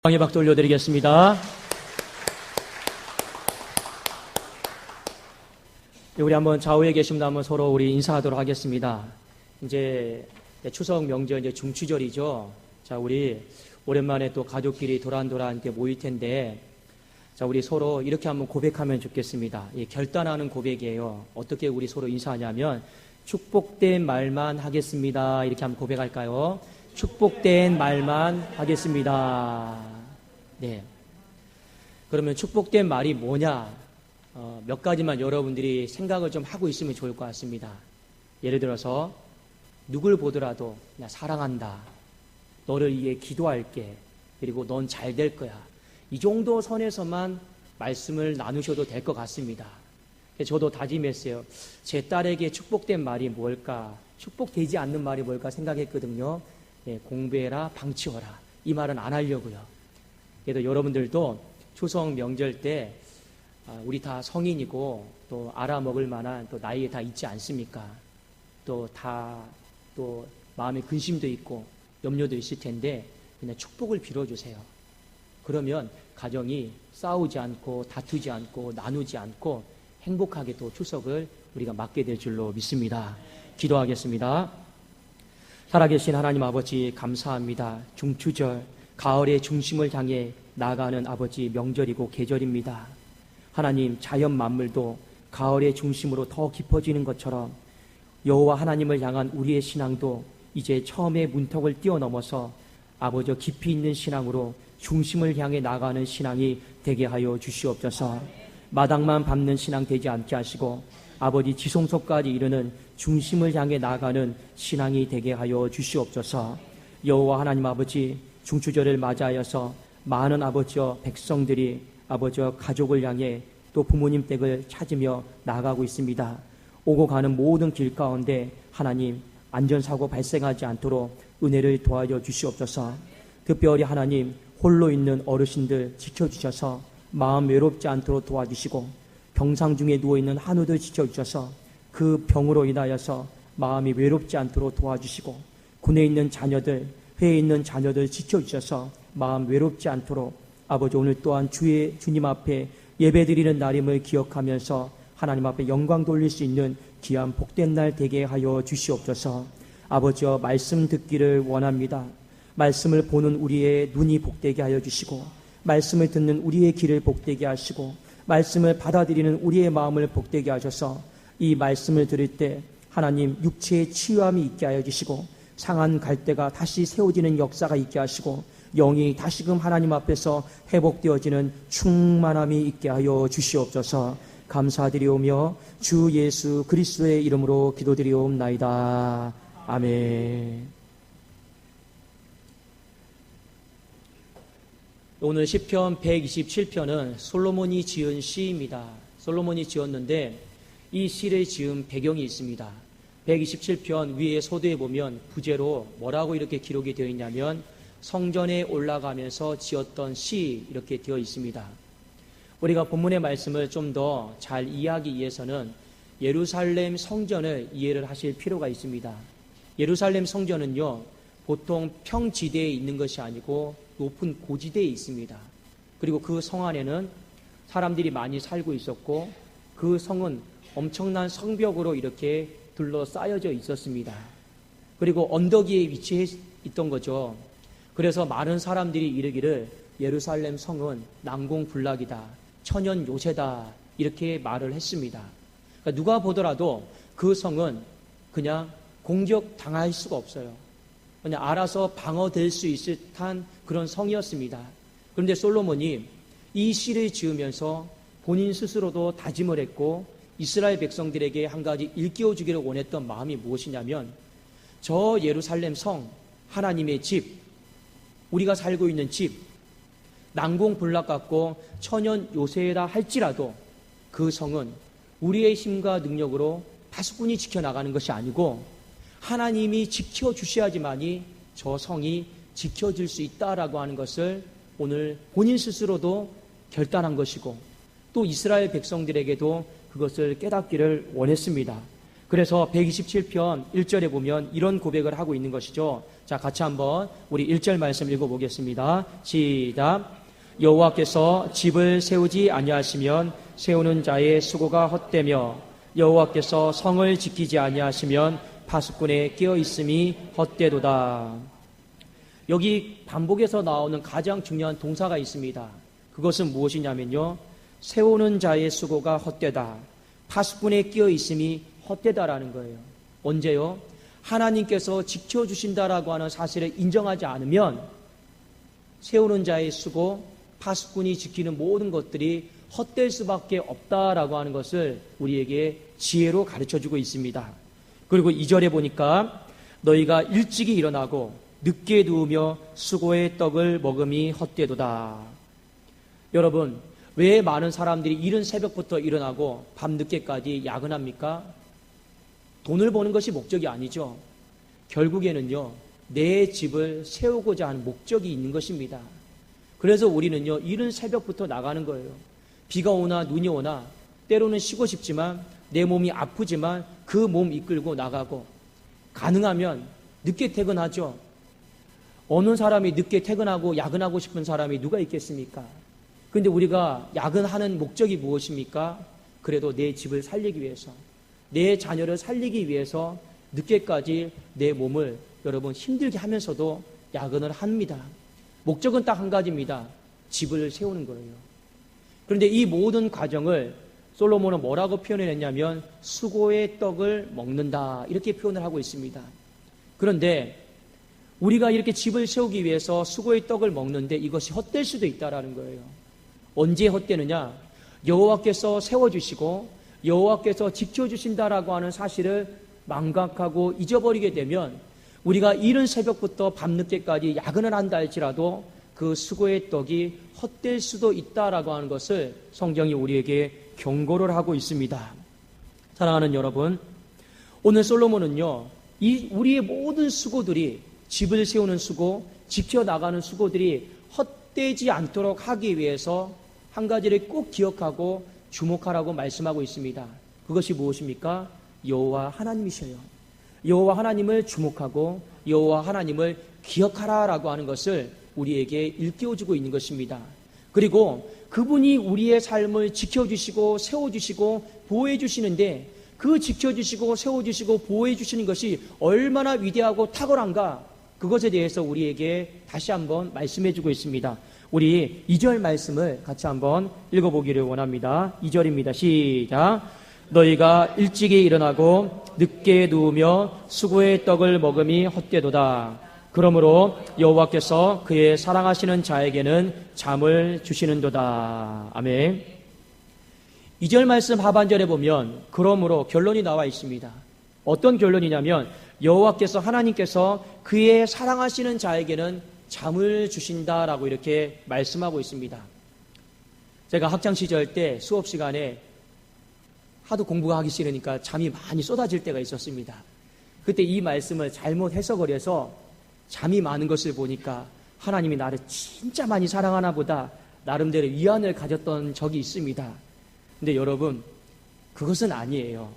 방에 박수 올려드리겠습니다. 우리 한번 좌우에 계신 분 한번 서로 우리 인사하도록 하겠습니다. 이제 추석 명절 이제 중추절이죠. 자, 우리 오랜만에 또 가족끼리 도란도란 이렇게 모일 텐데, 자, 우리 서로 이렇게 한번 고백하면 좋겠습니다. 예, 결단하는 고백이에요. 어떻게 우리 서로 인사하냐면, 축복된 말만 하겠습니다. 이렇게 한번 고백할까요? 축복된 말만 하겠습니다. 네. 그러면 축복된 말이 뭐냐? 몇 가지만 여러분들이 생각을 좀 하고 있으면 좋을 것 같습니다. 예를 들어서, 누굴 보더라도 나 사랑한다. 너를 위해 기도할게. 그리고 넌 잘 될 거야. 이 정도 선에서만 말씀을 나누셔도 될 것 같습니다. 저도 다짐했어요. 제 딸에게 축복된 말이 뭘까? 축복되지 않는 말이 뭘까 생각했거든요. 예, 공부해라, 방치워라. 이 말은 안 하려고요. 그래도 여러분들도 추석 명절 때 우리 다 성인이고 또 알아먹을 만한 또 나이에 다 있지 않습니까? 또 마음에 근심도 있고 염려도 있을 텐데 그냥 축복을 빌어주세요. 그러면 가정이 싸우지 않고 다투지 않고 나누지 않고 행복하게 또 추석을 우리가 맞게 될 줄로 믿습니다. 기도하겠습니다. 살아계신 하나님 아버지 감사합니다. 중추절, 가을의 중심을 향해 나아가는 아버지 명절이고 계절입니다. 하나님, 자연 만물도 가을의 중심으로 더 깊어지는 것처럼 여호와 하나님을 향한 우리의 신앙도 이제 처음의 문턱을 뛰어넘어서 아버지 깊이 있는 신앙으로 중심을 향해 나아가는 신앙이 되게 하여 주시옵소서. 마당만 밟는 신앙 되지 않게 하시고 아버지 지성소까지 이르는 중심을 향해 나아가는 신앙이 되게 하여 주시옵소서. 여호와 하나님 아버지, 중추절을 맞이하여서 많은 아버지와 백성들이 아버지와 가족을 향해 또 부모님 댁을 찾으며 나아가고 있습니다. 오고 가는 모든 길 가운데 하나님 안전사고 발생하지 않도록 은혜를 도와줘 주시옵소서. 특별히 하나님 홀로 있는 어르신들 지켜주셔서 마음 외롭지 않도록 도와주시고 병상 중에 누워있는 한우들 지켜주셔서 그 병으로 인하여서 마음이 외롭지 않도록 도와주시고 군에 있는 자녀들, 회에 있는 자녀들 지켜주셔서 마음 외롭지 않도록 아버지 오늘 또한 주님 앞에 예배드리는 날임을 기억하면서 하나님 앞에 영광 돌릴 수 있는 귀한 복된 날 되게 하여 주시옵소서. 아버지여 말씀 듣기를 원합니다. 말씀을 보는 우리의 눈이 복되게 하여 주시고 말씀을 듣는 우리의 귀를 복되게 하시고 말씀을 받아들이는 우리의 마음을 복되게 하셔서 이 말씀을 들을 때 하나님 육체의 치유함이 있게 하여 주시고 상한 갈대가 다시 세워지는 역사가 있게 하시고 영이 다시금 하나님 앞에서 회복되어지는 충만함이 있게 하여 주시옵소서. 감사드리오며 주 예수 그리스도의 이름으로 기도드리옵나이다. 아멘. 오늘 시편 127편은 솔로몬이 지은 시입니다. 솔로몬이 지었는데 이 시를 지은 배경이 있습니다. 127편 위에 소두에 보면 부제로 뭐라고 이렇게 기록이 되어 있냐면 성전에 올라가면서 지었던 시 이렇게 되어 있습니다. 우리가 본문의 말씀을 좀 더 잘 이해하기 위해서는 예루살렘 성전을 이해를 하실 필요가 있습니다. 예루살렘 성전은요 보통 평지대에 있는 것이 아니고 높은 고지대에 있습니다. 그리고 그 성 안에는 사람들이 많이 살고 있었고 그 성은 엄청난 성벽으로 이렇게 둘러싸여져 있었습니다. 그리고 언덕 위에 위치해 있던 거죠. 그래서 많은 사람들이 이르기를 예루살렘 성은 난공불락이다, 천연 요새다 이렇게 말을 했습니다. 그러니까 누가 보더라도 그 성은 그냥 공격당할 수가 없어요. 그냥 알아서 방어될 수 있을 듯한 그런 성이었습니다. 그런데 솔로몬이 이 시를 지으면서 본인 스스로도 다짐을 했고 이스라엘 백성들에게 한 가지 일깨워주기를 원했던 마음이 무엇이냐면 저 예루살렘 성, 하나님의 집, 우리가 살고 있는 집, 난공불락 같고 천연 요새라 할지라도 그 성은 우리의 힘과 능력으로 파수꾼이 지켜나가는 것이 아니고 하나님이 지켜주셔야지만이 저 성이 지켜질 수 있다라고 하는 것을 오늘 본인 스스로도 결단한 것이고 또 이스라엘 백성들에게도 그것을 깨닫기를 원했습니다. 그래서 127편 1절에 보면 이런 고백을 하고 있는 것이죠. 자, 같이 한번 우리 1절 말씀 읽어보겠습니다. 시작. 여호와께서 집을 세우지 아니하시면 세우는 자의 수고가 헛되며 여호와께서 성을 지키지 아니하시면 파수꾼의 끼어 있음이 헛되도다. 여기 반복해서 나오는 가장 중요한 동사가 있습니다. 그것은 무엇이냐면요, 세우는 자의 수고가 헛되다, 파수꾼의 끼어 있음이 헛되다라는 거예요. 언제요? 하나님께서 지켜주신다라고 하는 사실을 인정하지 않으면 세우는 자의 수고, 파수꾼이 지키는 모든 것들이 헛될 수밖에 없다라고 하는 것을 우리에게 지혜로 가르쳐주고 있습니다. 그리고 2절에 보니까 너희가 일찍이 일어나고 늦게 누우며 수고의 떡을 먹음이 헛되도다. 여러분, 왜 많은 사람들이 이른 새벽부터 일어나고 밤늦게까지 야근합니까? 돈을 버는 것이 목적이 아니죠. 결국에는요, 내 집을 세우고자 하는 목적이 있는 것입니다. 그래서 우리는요, 이른 새벽부터 나가는 거예요. 비가 오나 눈이 오나 때로는 쉬고 싶지만 내 몸이 아프지만 그 몸 이끌고 나가고, 가능하면 늦게 퇴근하죠. 어느 사람이 늦게 퇴근하고 야근하고 싶은 사람이 누가 있겠습니까? 그런데 우리가 야근하는 목적이 무엇입니까? 그래도 내 집을 살리기 위해서, 내 자녀를 살리기 위해서 늦게까지 내 몸을 여러분 힘들게 하면서도 야근을 합니다. 목적은 딱 한 가지입니다. 집을 세우는 거예요. 그런데 이 모든 과정을 솔로몬은 뭐라고 표현했냐면 수고의 떡을 먹는다, 이렇게 표현을 하고 있습니다. 그런데 우리가 이렇게 집을 세우기 위해서 수고의 떡을 먹는데 이것이 헛될 수도 있다라는 거예요. 언제 헛되느냐? 여호와께서 세워주시고 여호와께서 지켜주신다라고 하는 사실을 망각하고 잊어버리게 되면 우리가 이른 새벽부터 밤늦게까지 야근을 한다 할지라도 그 수고의 떡이 헛될 수도 있다라고 하는 것을 성경이 우리에게 경고를 하고 있습니다. 사랑하는 여러분, 오늘 솔로몬은요, 우리의 모든 수고들이, 집을 세우는 수고, 지켜나가는 수고들이 헛되지 않도록 하기 위해서 한 가지를 꼭 기억하고 주목하라고 말씀하고 있습니다. 그것이 무엇입니까? 여호와 하나님이셔요. 여호와 하나님을 주목하고 여호와 하나님을 기억하라라고 하는 것을 우리에게 일깨워주고 있는 것입니다. 그리고 그분이 우리의 삶을 지켜주시고 세워주시고 보호해주시는데, 그 지켜주시고 세워주시고 보호해주시는 것이 얼마나 위대하고 탁월한가, 그것에 대해서 우리에게 다시 한번 말씀해주고 있습니다. 우리 2절 말씀을 같이 한번 읽어보기를 원합니다. 2절입니다. 시작. 너희가 일찍이 일어나고 늦게 누우며 수고의 떡을 먹음이 헛되도다. 그러므로 여호와께서 그의 사랑하시는 자에게는 잠을 주시는도다. 아멘. 2절 말씀 하반절에 보면 그러므로 결론이 나와 있습니다. 어떤 결론이냐면 여호와께서, 하나님께서 그의 사랑하시는 자에게는 잠을 주신다라고 이렇게 말씀하고 있습니다. 제가 학창시절 때 수업 시간에 하도 공부가 하기 싫으니까 잠이 많이 쏟아질 때가 있었습니다. 그때 이 말씀을 잘못 해석을 해서 잠이 많은 것을 보니까 하나님이 나를 진짜 많이 사랑하나 보다, 나름대로 위안을 가졌던 적이 있습니다. 근데 여러분, 그것은 아니에요.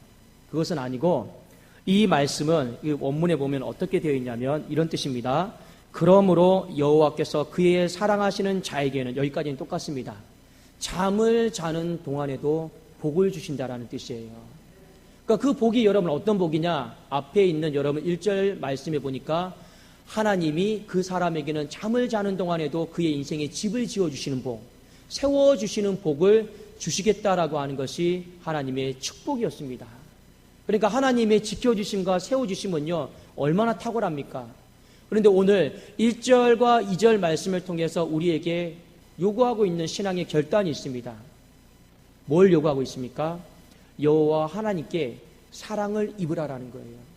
그것은 아니고, 이 말씀은 이 원문에 보면 어떻게 되어 있냐면 이런 뜻입니다. 그러므로 여호와께서 그의 사랑하시는 자에게는, 여기까지는 똑같습니다. 잠을 자는 동안에도 복을 주신다라는 뜻이에요. 그러니까 그 복이 여러분 어떤 복이냐? 앞에 있는 여러분 1절 말씀에 보니까 하나님이 그 사람에게는 잠을 자는 동안에도 그의 인생에 집을 지어주시는 복, 세워주시는 복을 주시겠다라고 하는 것이 하나님의 축복이었습니다. 그러니까 하나님의 지켜주심과 세워주심은요, 얼마나 탁월합니까? 그런데 오늘 1절과 2절 말씀을 통해서 우리에게 요구하고 있는 신앙의 결단이 있습니다. 뭘 요구하고 있습니까? 여호와 하나님께 사랑을 입으라라는 거예요.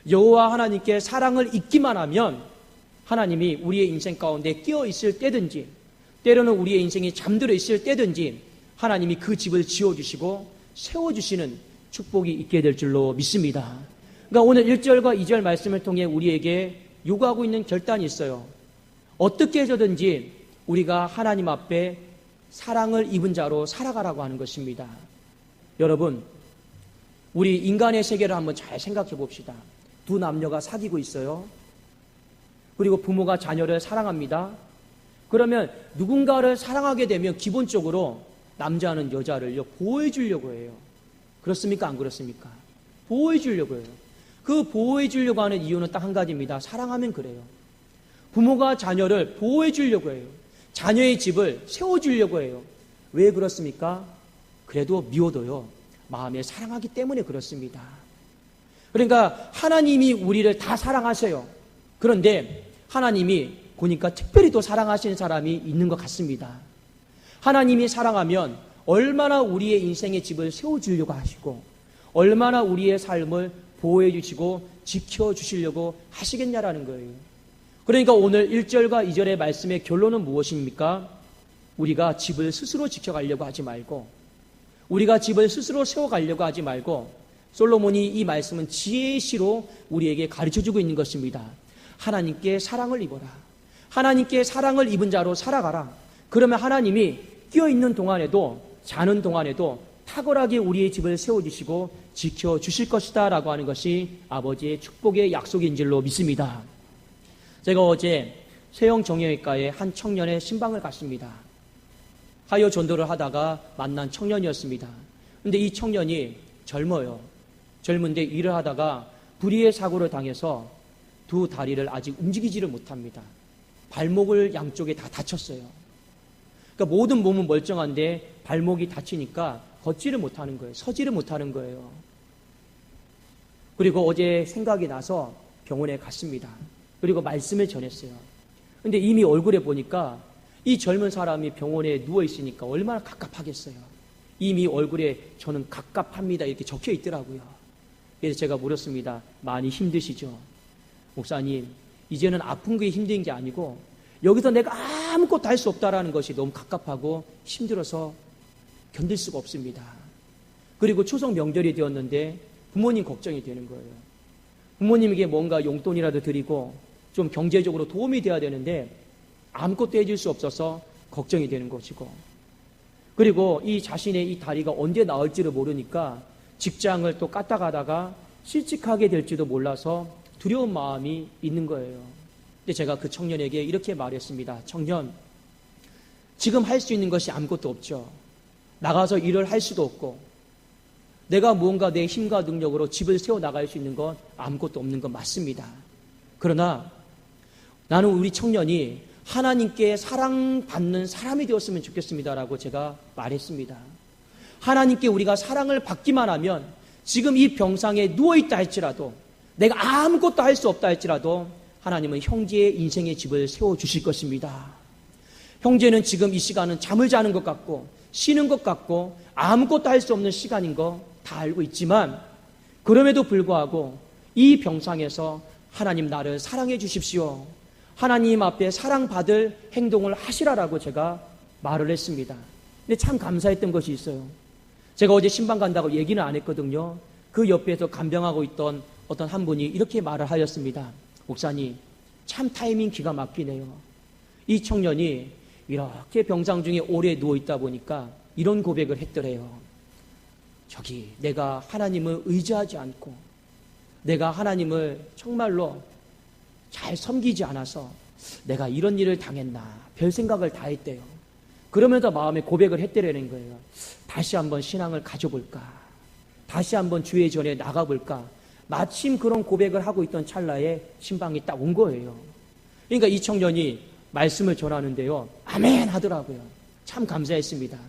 여호와 하나님께 사랑을 입기만 하면 하나님이 우리의 인생 가운데 끼어 있을 때든지, 때로는 우리의 인생이 잠들어 있을 때든지 하나님이 그 집을 지어주시고 세워주시는 축복이 있게 될 줄로 믿습니다. 그러니까 오늘 1절과 2절 말씀을 통해 우리에게 요구하고 있는 결단이 있어요. 어떻게 해서든지 우리가 하나님 앞에 사랑을 입은 자로 살아가라고 하는 것입니다. 여러분, 우리 인간의 세계를 한번 잘 생각해 봅시다. 두 남녀가 사귀고 있어요. 그리고 부모가 자녀를 사랑합니다. 그러면 누군가를 사랑하게 되면 기본적으로 남자는 여자를요, 보호해 주려고 해요. 그렇습니까? 안 그렇습니까? 보호해 주려고 해요. 그 보호해 주려고 하는 이유는 딱 한 가지입니다. 사랑하면 그래요. 부모가 자녀를 보호해 주려고 해요. 자녀의 집을 세워주려고 해요. 왜 그렇습니까? 그래도 미워도요, 마음에 사랑하기 때문에 그렇습니다. 그러니까 하나님이 우리를 다 사랑하세요. 그런데 하나님이 보니까 특별히 또 사랑하시는 사람이 있는 것 같습니다. 하나님이 사랑하면 얼마나 우리의 인생의 집을 세워주려고 하시고 얼마나 우리의 삶을 보호해 주시고 지켜주시려고 하시겠냐라는 거예요. 그러니까 오늘 1절과 2절의 말씀의 결론은 무엇입니까? 우리가 집을 스스로 지켜가려고 하지 말고 우리가 집을 스스로 세워가려고 하지 말고 솔로몬이 이 말씀은 지혜의 시로 우리에게 가르쳐주고 있는 것입니다. 하나님께 사랑을 입어라. 하나님께 사랑을 입은 자로 살아가라. 그러면 하나님이 끼어있는 동안에도 자는 동안에도 탁월하게 우리의 집을 세워주시고 지켜주실 것이다 라고 하는 것이 아버지의 축복의 약속인 줄로 믿습니다. 제가 어제 세영정형외과에 한 청년의 신방을 갔습니다. 하여 전도를 하다가 만난 청년이었습니다. 그런데 이 청년이 젊어요. 젊은데 일을 하다가 불의의 사고를 당해서 두 다리를 아직 움직이지를 못합니다. 발목을 양쪽에 다 다쳤어요. 그러니까 모든 몸은 멀쩡한데 발목이 다치니까 걷지를 못하는 거예요. 서지를 못하는 거예요. 그리고 어제 생각이 나서 병원에 갔습니다. 그리고 말씀을 전했어요. 근데 이미 얼굴에 보니까 이 젊은 사람이 병원에 누워있으니까 얼마나 갑갑하겠어요. 이미 얼굴에 저는 갑갑합니다 이렇게 적혀 있더라고요. 그래서 제가 물었습니다. 많이 힘드시죠? 목사님, 이제는 아픈 게 힘든 게 아니고 여기서 내가 아무것도 할 수 없다라는 것이 너무 갑갑하고 힘들어서 견딜 수가 없습니다. 그리고 추석 명절이 되었는데 부모님 걱정이 되는 거예요. 부모님에게 뭔가 용돈이라도 드리고 좀 경제적으로 도움이 돼야 되는데 아무것도 해줄 수 없어서 걱정이 되는 것이고, 그리고 이 자신의 이 다리가 언제 나을지를 모르니까 직장을 또 갔다 가다가 실직하게 될지도 몰라서 두려운 마음이 있는 거예요. 근데 제가 그 청년에게 이렇게 말했습니다. 청년, 지금 할 수 있는 것이 아무것도 없죠. 나가서 일을 할 수도 없고 내가 무언가 내 힘과 능력으로 집을 세워나갈 수 있는 건 아무것도 없는 건 맞습니다. 그러나 나는 우리 청년이 하나님께 사랑받는 사람이 되었으면 좋겠습니다라고 제가 말했습니다. 하나님께 우리가 사랑을 받기만 하면 지금 이 병상에 누워있다 할지라도 내가 아무것도 할 수 없다 할지라도 하나님은 형제의 인생의 집을 세워주실 것입니다. 형제는 지금 이 시간은 잠을 자는 것 같고 쉬는 것 같고 아무것도 할 수 없는 시간인 거 다 알고 있지만 그럼에도 불구하고 이 병상에서 하나님 나를 사랑해 주십시오. 하나님 앞에 사랑받을 행동을 하시라라고 제가 말을 했습니다. 근데 참 감사했던 것이 있어요. 제가 어제 신방 간다고 얘기는 안 했거든요. 그 옆에서 간병하고 있던 어떤 한 분이 이렇게 말을 하였습니다. 목사님, 참 타이밍 기가 막히네요. 이 청년이 이렇게 병상 중에 오래 누워있다 보니까 이런 고백을 했더래요. 저기 내가 하나님을 의지하지 않고 내가 하나님을 정말로 잘 섬기지 않아서 내가 이런 일을 당했나 별 생각을 다 했대요. 그러면서 마음에 고백을 했더라는 거예요. 다시 한번 신앙을 가져볼까, 다시 한번 주의 전에 나가볼까. 마침 그런 고백을 하고 있던 찰나에 신방이 딱 온 거예요. 그러니까 이 청년이 말씀을 전하는데요, 아멘 하더라고요. 참 감사했습니다.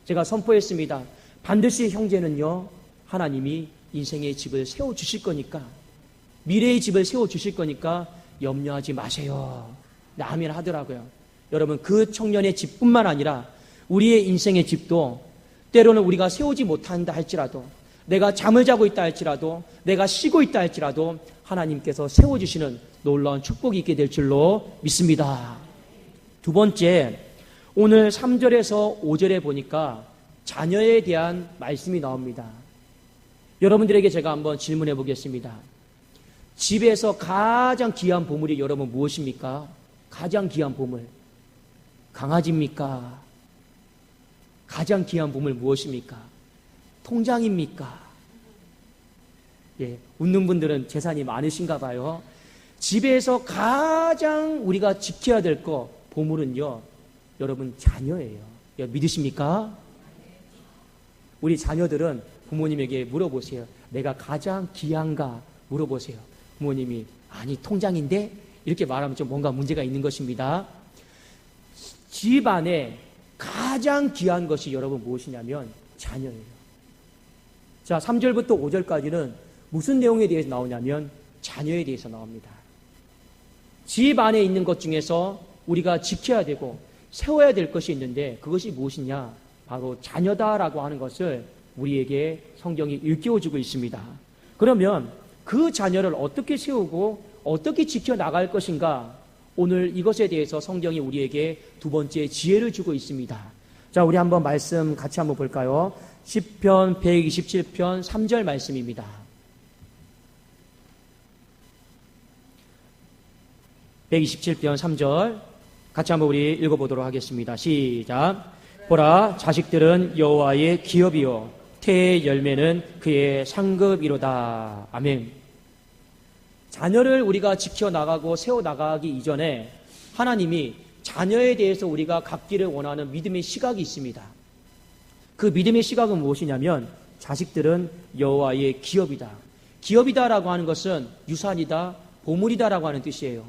제가 선포했습니다. 반드시 형제는요, 하나님이 인생의 집을 세워주실 거니까, 미래의 집을 세워주실 거니까 염려하지 마세요. 아멘 하더라고요. 여러분, 그 청년의 집뿐만 아니라 우리의 인생의 집도 때로는 우리가 세우지 못한다 할지라도, 내가 잠을 자고 있다 할지라도, 내가 쉬고 있다 할지라도 하나님께서 세워주시는 놀라운 축복이 있게 될 줄로 믿습니다. 두 번째, 오늘 3절에서 5절에 보니까 자녀에 대한 말씀이 나옵니다. 여러분들에게 제가 한번 질문해 보겠습니다. 집에서 가장 귀한 보물이 여러분 무엇입니까? 가장 귀한 보물. 강아지입니까? 가장 귀한 보물 무엇입니까? 통장입니까? 예, 웃는 분들은 재산이 많으신가 봐요. 집에서 가장 우리가 지켜야 될 거, 보물은요, 여러분 자녀예요. 믿으십니까? 우리 자녀들은 부모님에게 물어보세요. 내가 가장 귀한가? 물어보세요. 부모님이 아니 통장인데? 이렇게 말하면 좀 뭔가 문제가 있는 것입니다. 집 안에 가장 귀한 것이 여러분 무엇이냐면 자녀예요. 자, 3절부터 5절까지는 무슨 내용에 대해서 나오냐면 자녀에 대해서 나옵니다. 집 안에 있는 것 중에서 우리가 지켜야 되고 세워야 될 것이 있는데 그것이 무엇이냐? 바로 자녀다라고 하는 것을 우리에게 성경이 일깨워주고 있습니다. 그러면 그 자녀를 어떻게 세우고 어떻게 지켜나갈 것인가? 오늘 이것에 대해서 성경이 우리에게 두 번째 지혜를 주고 있습니다. 자, 우리 한번 말씀 같이 한번 볼까요? 시편 127편 3절 말씀입니다. (127편) 3절 같이 한번 우리 읽어보도록 하겠습니다. 시작. 보라, 자식들은 여호와의 기업이요 태의 열매는 그의 상급이로다. 아멘. 자녀를 우리가 지켜나가고 세워나가기 이전에 하나님이 자녀에 대해서 우리가 갖기를 원하는 믿음의 시각이 있습니다. 그 믿음의 시각은 무엇이냐면 자식들은 여호와의 기업이다. 기업이다라고 하는 것은 유산이다, 보물이다라고 하는 뜻이에요.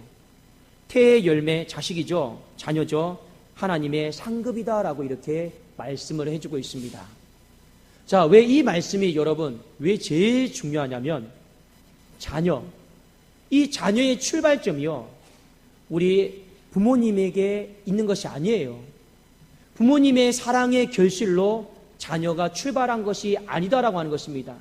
태의 열매, 자식이죠. 자녀죠. 하나님의 상급이다라고 이렇게 말씀을 해주고 있습니다. 자, 왜 이 말씀이 여러분 왜 제일 중요하냐면 자녀, 이 자녀의 출발점이요 우리 부모님에게 있는 것이 아니에요. 부모님의 사랑의 결실로 자녀가 출발한 것이 아니다라고 하는 것입니다.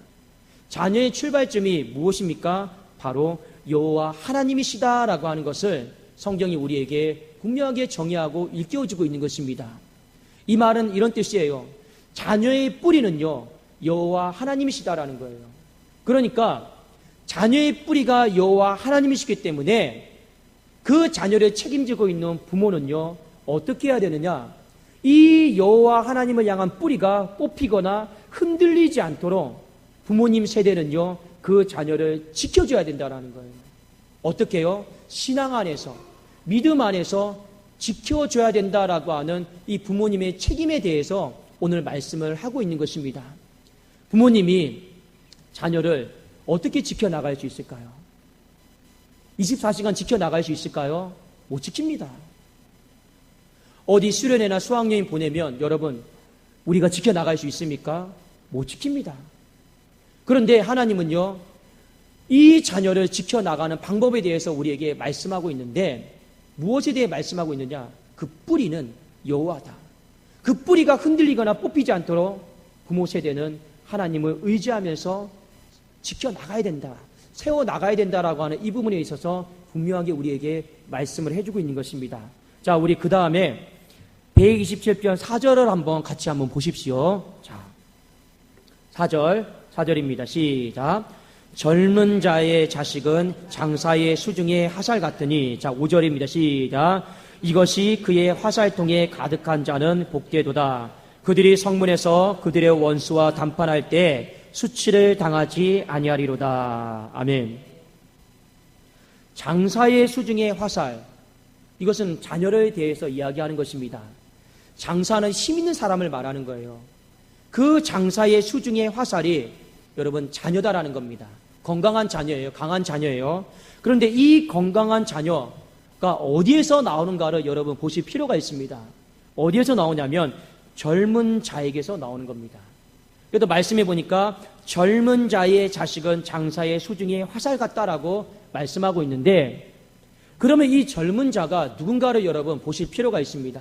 자녀의 출발점이 무엇입니까? 바로 여호와 하나님이시다라고 하는 것을 성경이 우리에게 분명하게 정의하고 일깨워주고 있는 것입니다. 이 말은 이런 뜻이에요. 자녀의 뿌리는요 여호와 하나님이시다라는 거예요. 그러니까 자녀의 뿌리가 여호와 하나님이시기 때문에 그 자녀를 책임지고 있는 부모는요 어떻게 해야 되느냐? 이 여호와 하나님을 향한 뿌리가 뽑히거나 흔들리지 않도록 부모님 세대는요 그 자녀를 지켜줘야 된다는 거예요. 어떻게 해요? 신앙 안에서, 믿음 안에서 지켜줘야 된다라고 하는 이 부모님의 책임에 대해서 오늘 말씀을 하고 있는 것입니다. 부모님이 자녀를 어떻게 지켜나갈 수 있을까요? 24시간 지켜나갈 수 있을까요? 못 지킵니다. 어디 수련회나 수학여행 보내면 여러분 우리가 지켜나갈 수 있습니까? 못 지킵니다. 그런데 하나님은요 이 자녀를 지켜나가는 방법에 대해서 우리에게 말씀하고 있는데 무엇에 대해 말씀하고 있느냐? 그 뿌리는 여호와다. 그 뿌리가 흔들리거나 뽑히지 않도록 부모 세대는 하나님을 의지하면서 지켜나가야 된다, 세워나가야 된다라고 하는 이 부분에 있어서 분명하게 우리에게 말씀을 해주고 있는 것입니다. 자, 우리 그 다음에 127편 4절을 한번 같이 한번 보십시오. 자, 4절입니다. 시작. 젊은 자의 자식은 장사의 수중에 화살 같으니. 자, 5절입니다. 시작. 이것이 그의 화살통에 가득한 자는 복되도다. 그들이 성문에서 그들의 원수와 담판할 때 수치를 당하지 아니하리로다. 아멘. 장사의 수중에 화살, 이것은 자녀를 대해서 이야기하는 것입니다. 장사는 힘 있는 사람을 말하는 거예요. 그 장사의 수중에 화살이 여러분 자녀다라는 겁니다. 건강한 자녀예요. 강한 자녀예요. 그런데 이 건강한 자녀가 어디에서 나오는가를 여러분 보실 필요가 있습니다. 어디에서 나오냐면 젊은 자에게서 나오는 겁니다. 그래도 말씀해 보니까 젊은 자의 자식은 장사의 수중에 화살 같다라고 말씀하고 있는데, 그러면 이 젊은 자가 누군가를 여러분 보실 필요가 있습니다.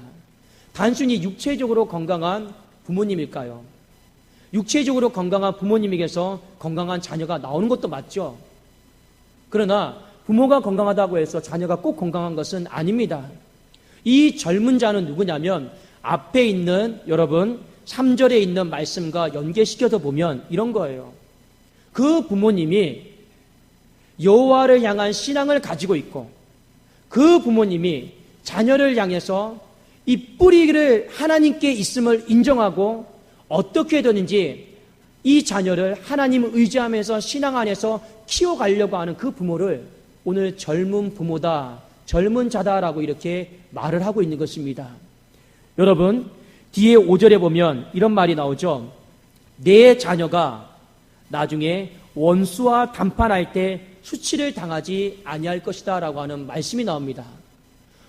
단순히 육체적으로 건강한 부모님일까요? 육체적으로 건강한 부모님에게서 건강한 자녀가 나오는 것도 맞죠. 그러나 부모가 건강하다고 해서 자녀가 꼭 건강한 것은 아닙니다. 이 젊은 자는 누구냐면 앞에 있는 여러분 3절에 있는 말씀과 연계시켜서 보면 이런 거예요. 그 부모님이 여호와를 향한 신앙을 가지고 있고 그 부모님이 자녀를 향해서 이 뿌리를 하나님께 있음을 인정하고 어떻게 되는지 이 자녀를 하나님을 의지하면서 신앙 안에서 키워가려고 하는 그 부모를 오늘 젊은 부모다, 젊은 자다라고 이렇게 말을 하고 있는 것입니다. 여러분, 뒤에 5절에 보면 이런 말이 나오죠. 내 자녀가 나중에 원수와 담판할 때 수치를 당하지 아니할 것이다 라고 하는 말씀이 나옵니다.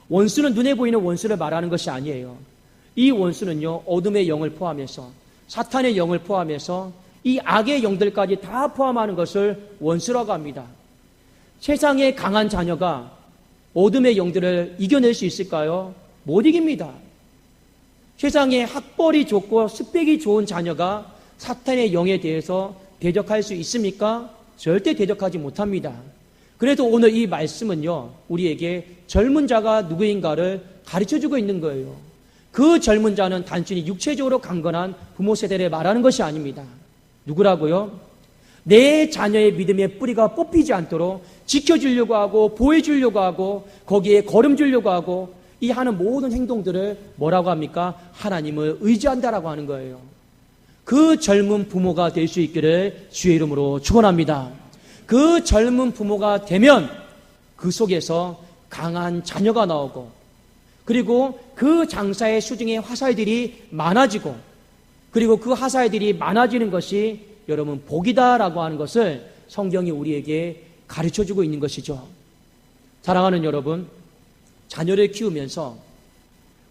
원수는 눈에 보이는 원수를 말하는 것이 아니에요. 이 원수는요, 어둠의 영을 포함해서, 사탄의 영을 포함해서 이 악의 영들까지 다 포함하는 것을 원수라고 합니다. 세상의 강한 자녀가 어둠의 영들을 이겨낼 수 있을까요? 못 이깁니다. 세상에 학벌이 좋고 스펙이 좋은 자녀가 사탄의 영에 대해서 대적할 수 있습니까? 절대 대적하지 못합니다. 그래도 오늘 이 말씀은요, 우리에게 젊은 자가 누구인가를 가르쳐주고 있는 거예요. 그 젊은 자는 단순히 육체적으로 강건한 부모 세대를 말하는 것이 아닙니다. 누구라고요? 내 자녀의 믿음의 뿌리가 뽑히지 않도록 지켜주려고 하고 보호해주려고 하고 거기에 걸음 주려고 하고 이 하는 모든 행동들을 뭐라고 합니까? 하나님을 의지한다라고 하는 거예요. 그 젊은 부모가 될 수 있기를 주의 이름으로 축원합니다. 그 젊은 부모가 되면 그 속에서 강한 자녀가 나오고 그리고 그 장사의 수중에 화살들이 많아지고 그리고 그 화살들이 많아지는 것이 여러분 복이다라고 하는 것을 성경이 우리에게 가르쳐주고 있는 것이죠. 사랑하는 여러분, 자녀를 키우면서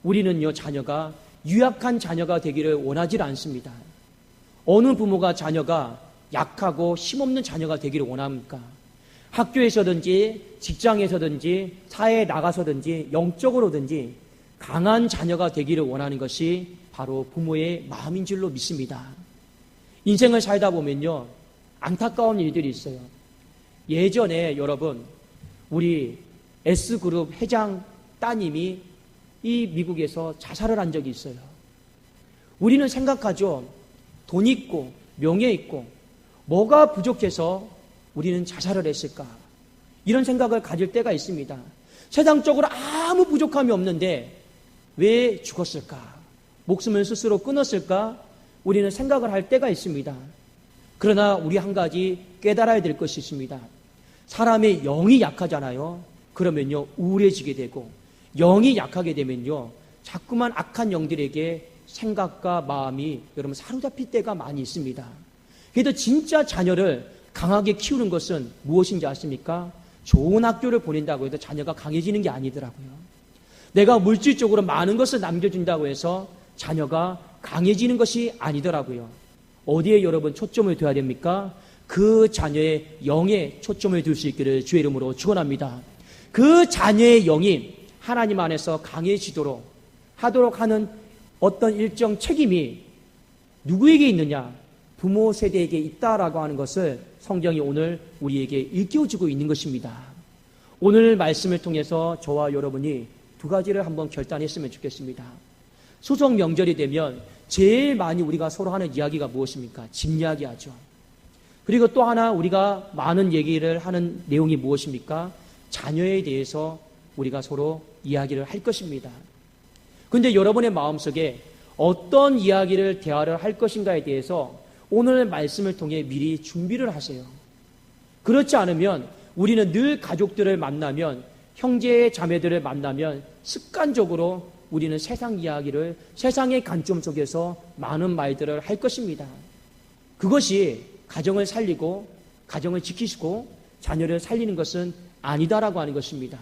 우리는요, 자녀가 유약한 자녀가 되기를 원하지 않습니다. 어느 부모가 자녀가 약하고 힘없는 자녀가 되기를 원합니까? 학교에서든지 직장에서든지 사회에 나가서든지 영적으로든지 강한 자녀가 되기를 원하는 것이 바로 부모의 마음인 줄로 믿습니다. 인생을 살다 보면요, 안타까운 일들이 있어요. 예전에 여러분, 우리 S그룹 회장 따님이 이 미국에서 자살을 한 적이 있어요. 우리는 생각하죠. 돈 있고 명예 있고 뭐가 부족해서 우리는 자살을 했을까? 이런 생각을 가질 때가 있습니다. 세상적으로 아무 부족함이 없는데 왜 죽었을까? 목숨을 스스로 끊었을까? 우리는 생각을 할 때가 있습니다. 그러나 우리 한 가지 깨달아야 될 것이 있습니다. 사람의 영이 약하잖아요. 그러면요, 우울해지게 되고 영이 약하게 되면요, 자꾸만 악한 영들에게 생각과 마음이 여러분 사로잡힐 때가 많이 있습니다. 그래도 진짜 자녀를 강하게 키우는 것은 무엇인지 아십니까? 좋은 학교를 보낸다고 해도 자녀가 강해지는 게 아니더라고요. 내가 물질적으로 많은 것을 남겨준다고 해서 자녀가 강해지는 것이 아니더라고요. 어디에 여러분 초점을 둬야 됩니까? 그 자녀의 영에 초점을 둘 수 있기를 주의 이름으로 축원합니다. 그 자녀의 영이 하나님 안에서 강해지도록 하도록 하는 어떤 일정 책임이 누구에게 있느냐? 부모 세대에게 있다라고 하는 것을 성경이 오늘 우리에게 일깨워주고 있는 것입니다. 오늘 말씀을 통해서 저와 여러분이 두 가지를 한번 결단했으면 좋겠습니다. 추석 명절이 되면 제일 많이 우리가 서로 하는 이야기가 무엇입니까? 집 이야기 하죠. 그리고 또 하나 우리가 많은 얘기를 하는 내용이 무엇입니까? 자녀에 대해서 우리가 서로 이야기를 할 것입니다. 그런데 여러분의 마음속에 어떤 이야기를 대화를 할 것인가에 대해서 오늘 말씀을 통해 미리 준비를 하세요. 그렇지 않으면 우리는 늘 가족들을 만나면 형제 자매들을 만나면 습관적으로 우리는 세상 이야기를 세상의 관점 속에서 많은 말들을 할 것입니다. 그것이 가정을 살리고 가정을 지키시고 자녀를 살리는 것은 아니다라고 하는 것입니다.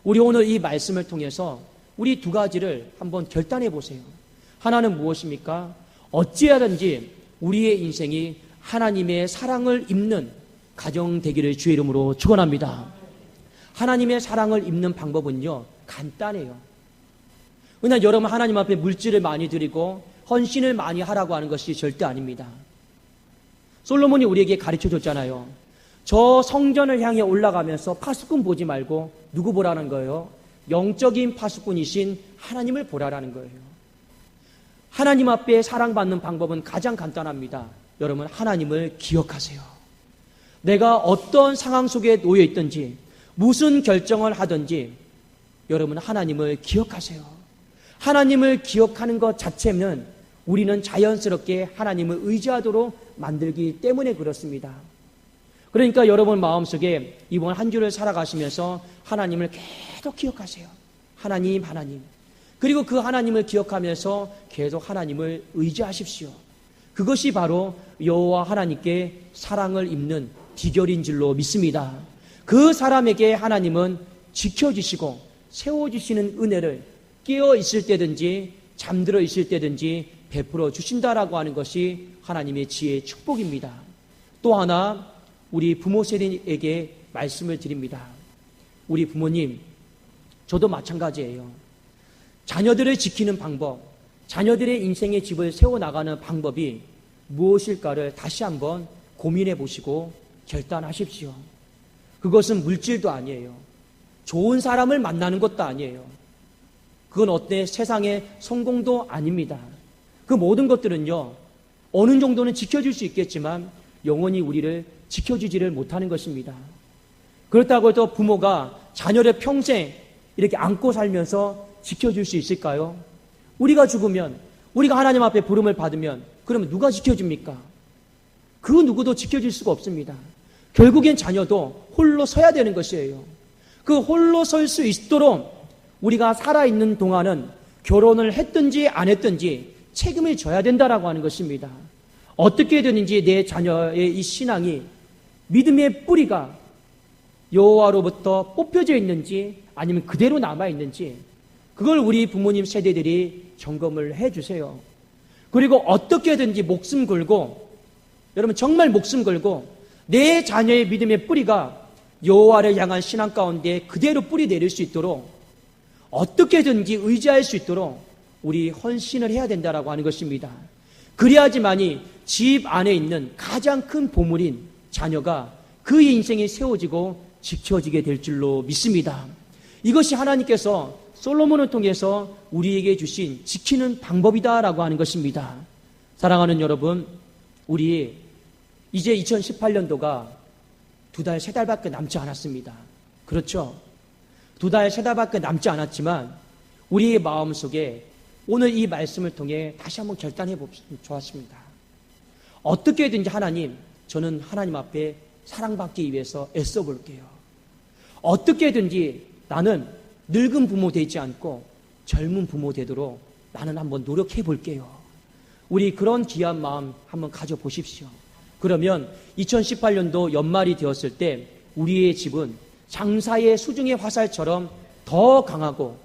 우리 오늘 이 말씀을 통해서 우리 두 가지를 한번 결단해 보세요. 하나는 무엇입니까? 어찌하든지 우리의 인생이 하나님의 사랑을 입는 가정 되기를 주의 이름으로 축원합니다. 하나님의 사랑을 입는 방법은요, 간단해요. 그러나 여러분 하나님 앞에 물질을 많이 드리고 헌신을 많이 하라고 하는 것이 절대 아닙니다. 솔로몬이 우리에게 가르쳐줬잖아요. 저 성전을 향해 올라가면서 파수꾼 보지 말고 누구 보라는 거예요? 영적인 파수꾼이신 하나님을 보라라는 거예요. 하나님 앞에 사랑받는 방법은 가장 간단합니다. 여러분 하나님을 기억하세요. 내가 어떤 상황 속에 놓여 있든지 무슨 결정을 하든지 여러분 하나님을 기억하세요. 하나님을 기억하는 것 자체는 우리는 자연스럽게 하나님을 의지하도록 만들기 때문에 그렇습니다. 그러니까 여러분 마음속에 이번 한 주를 살아가시면서 하나님을 계속 기억하세요. 하나님, 하나님. 그리고 그 하나님을 기억하면서 계속 하나님을 의지하십시오. 그것이 바로 여호와 하나님께 사랑을 입는 비결인 줄로 믿습니다. 그 사람에게 하나님은 지켜주시고 세워주시는 은혜를 깨어 있을 때든지 잠들어 있을 때든지 베풀어 주신다라고 하는 것이 하나님의 지혜의 축복입니다. 또 하나 우리 부모 세대에게 말씀을 드립니다. 우리 부모님, 저도 마찬가지예요. 자녀들을 지키는 방법, 자녀들의 인생의 집을 세워나가는 방법이 무엇일까를 다시 한번 고민해 보시고 결단하십시오. 그것은 물질도 아니에요. 좋은 사람을 만나는 것도 아니에요. 그건 어때 세상의 성공도 아닙니다. 그 모든 것들은요, 어느 정도는 지켜줄 수 있겠지만 영원히 우리를 지켜주지를 못하는 것입니다. 그렇다고 해도 부모가 자녀를 평생 이렇게 안고 살면서 지켜줄 수 있을까요? 우리가 죽으면, 우리가 하나님 앞에 부름을 받으면 그러면 누가 지켜줍니까? 그 누구도 지켜줄 수가 없습니다. 결국엔 자녀도 홀로 서야 되는 것이에요. 그 홀로 설 수 있도록 우리가 살아있는 동안은 결혼을 했든지 안 했든지 책임을 져야 된다라고 하는 것입니다. 어떻게 되는지 내 자녀의 이 신앙이 믿음의 뿌리가 여호와로부터 뽑혀져 있는지 아니면 그대로 남아있는지 그걸 우리 부모님 세대들이 점검을 해주세요. 그리고 어떻게든지 목숨 걸고, 여러분 정말 목숨 걸고 내 자녀의 믿음의 뿌리가 여호와를 향한 신앙 가운데 그대로 뿌리 내릴 수 있도록 어떻게든지 의지할 수 있도록 우리 헌신을 해야 된다라고 하는 것입니다. 그래야지만이 집 안에 있는 가장 큰 보물인 자녀가 그 인생이 세워지고 지켜지게 될 줄로 믿습니다. 이것이 하나님께서 솔로몬을 통해서 우리에게 주신 지키는 방법이다라고 하는 것입니다. 사랑하는 여러분, 우리 이제 2018년도가 2달, 3달밖에 남지 않았습니다. 그렇죠? 2달, 3달밖에 남지 않았지만 우리의 마음속에 오늘 이 말씀을 통해 다시 한번 결단해 보시면 좋았습니다. 어떻게든지 하나님, 저는 하나님 앞에 사랑받기 위해서 애써 볼게요. 어떻게든지 나는 늙은 부모 되지 않고 젊은 부모 되도록 나는 한번 노력해 볼게요. 우리 그런 귀한 마음 한번 가져보십시오. 그러면 2018년도 연말이 되었을 때 우리의 집은 장사의 수중의 화살처럼 더 강하고,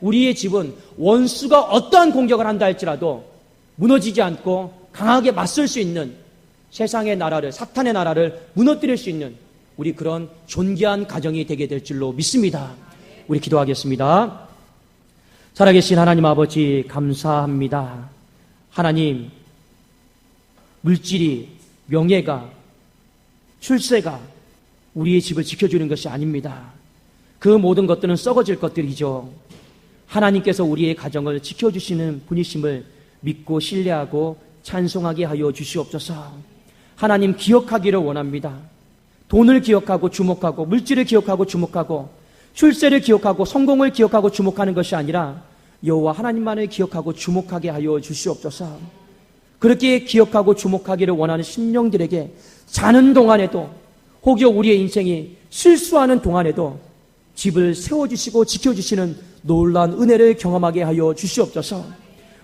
우리의 집은 원수가 어떠한 공격을 한다 할지라도 무너지지 않고 강하게 맞설 수 있는, 세상의 나라를, 사탄의 나라를 무너뜨릴 수 있는 우리 그런 존귀한 가정이 되게 될 줄로 믿습니다. 우리 기도하겠습니다. 살아계신 하나님 아버지, 감사합니다. 하나님, 물질이, 명예가, 출세가 우리의 집을 지켜주는 것이 아닙니다. 그 모든 것들은 썩어질 것들이죠. 하나님께서 우리의 가정을 지켜주시는 분이심을 믿고 신뢰하고 찬송하게 하여 주시옵소서. 하나님, 기억하기를 원합니다. 돈을 기억하고 주목하고, 물질을 기억하고 주목하고, 출세를 기억하고 성공을 기억하고 주목하는 것이 아니라 여호와 하나님만을 기억하고 주목하게 하여 주시옵소서. 그렇게 기억하고 주목하기를 원하는 심령들에게 자는 동안에도, 혹여 우리의 인생이 실수하는 동안에도 집을 세워주시고 지켜주시는 놀라운 은혜를 경험하게 하여 주시옵소서.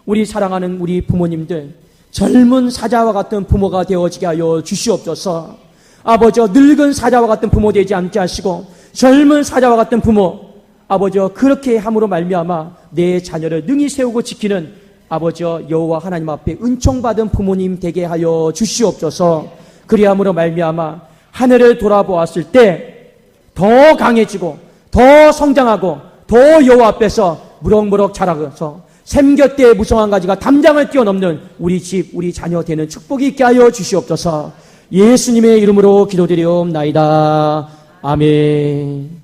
우리 사랑하는 우리 부모님들, 젊은 사자와 같은 부모가 되어지게 하여 주시옵소서. 아버지, 늙은 사자와 같은 부모 되지 않게 하시고 젊은 사자와 같은 부모, 아버지, 그렇게 함으로 말미암아 내 자녀를 능히 세우고 지키는 아버지 여호와 하나님 앞에 은총받은 부모님 되게 하여 주시옵소서. 그리함으로 말미암아 하늘을 돌아보았을 때 더 강해지고 더 성장하고 더 여호와 앞에서 무럭무럭 자라서 샘곁대의 무성한 가지가 담장을 뛰어넘는 우리 집, 우리 자녀 되는 축복이 있게 하여 주시옵소서. 예수님의 이름으로 기도드리옵나이다. 아멘.